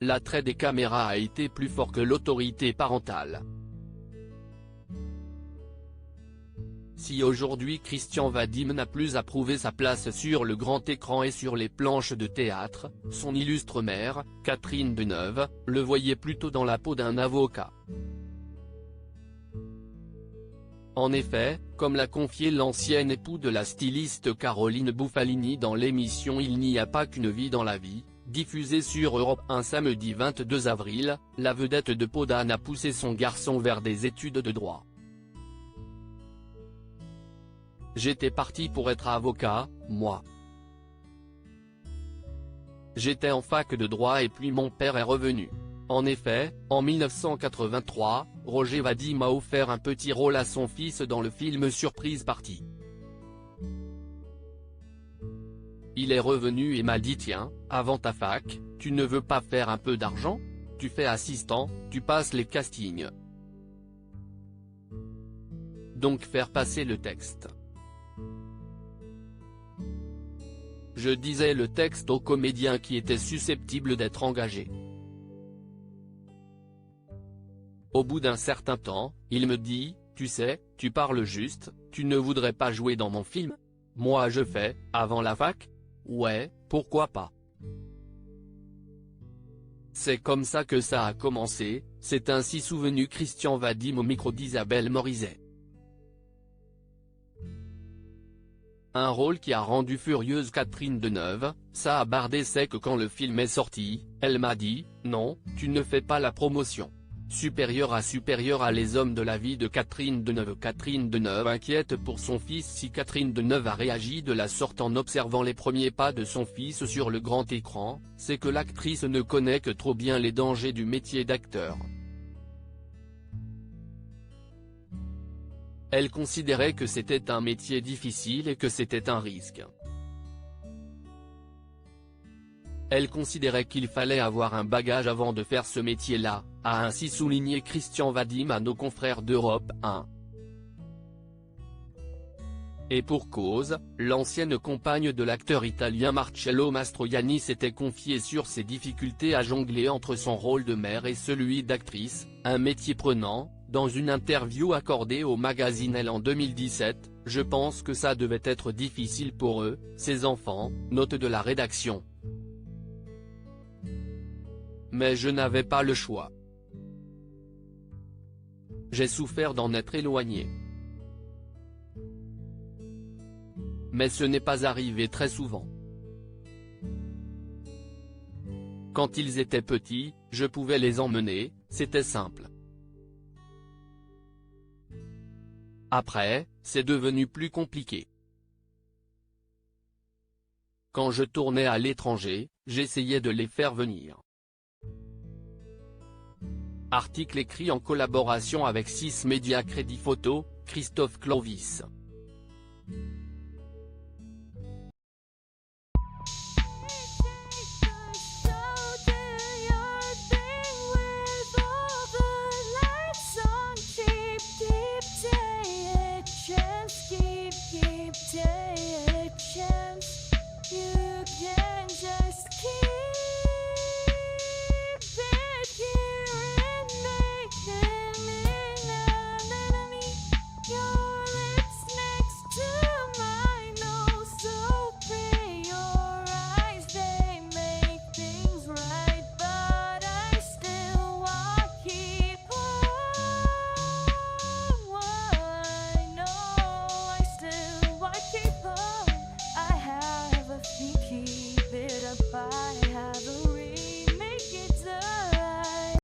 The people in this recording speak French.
l'attrait des caméras a été plus fort que l'autorité parentale. Si aujourd'hui Christian Vadim n'a plus à prouver sa place sur le grand écran et sur les planches de théâtre, son illustre mère, Catherine Deneuve, le voyait plutôt dans la peau d'un avocat. En effet, comme l'a confié l'ancien époux de la styliste Caroline Buffalini dans l'émission Il n'y a pas qu'une vie dans la vie, diffusée sur Europe 1 samedi 22 avril, la vedette de Podane a poussé son garçon vers des études de droit. J'étais parti pour être avocat, moi. J'étais en fac de droit et puis mon père est revenu. En effet, en 1983, Roger Vadim a offert un petit rôle à son fils dans le film Surprise Party. Il est revenu et m'a dit tiens, avant ta fac, tu ne veux pas faire un peu d'argent? Tu fais assistant, tu passes les castings. Donc faire passer le texte. Je disais le texte aux comédiens qui étaient susceptibles d'être engagés. Au bout d'un certain temps, il me dit, tu sais, tu parles juste, tu ne voudrais pas jouer dans mon film? Moi je fais, avant la fac? Ouais, pourquoi pas. C'est comme ça que ça a commencé, c'est ainsi souvenu Christian Vadim au micro d'Isabelle Morizet. Un rôle qui a rendu furieuse Catherine Deneuve, ça a bardé sec quand le film est sorti, elle m'a dit, non, tu ne fais pas la promotion. Supérieur à les hommes de la vie de Catherine Deneuve. Catherine Deneuve inquiète pour son fils. Si Catherine Deneuve a réagi de la sorte en observant les premiers pas de son fils sur le grand écran, c'est que l'actrice ne connaît que trop bien les dangers du métier d'acteur. Elle considérait que c'était un métier difficile et que c'était un risque. Elle considérait qu'il fallait avoir un bagage avant de faire ce métier-là, a ainsi souligné Christian Vadim à nos confrères d'Europe 1. Et pour cause, l'ancienne compagne de l'acteur italien Marcello Mastroianni s'était confiée sur ses difficultés à jongler entre son rôle de mère et celui d'actrice, un métier prenant. Dans une interview accordée au magazine Elle en 2017, je pense que ça devait être difficile pour eux, ces enfants, note de la rédaction. Mais je n'avais pas le choix. J'ai souffert d'en être éloigné. Mais ce n'est pas arrivé très souvent. Quand ils étaient petits, je pouvais les emmener, c'était simple. Après, c'est devenu plus compliqué. Quand je tournais à l'étranger, j'essayais de les faire venir. Article écrit en collaboration avec 6 Médias Crédit Photo, Christophe Clovis.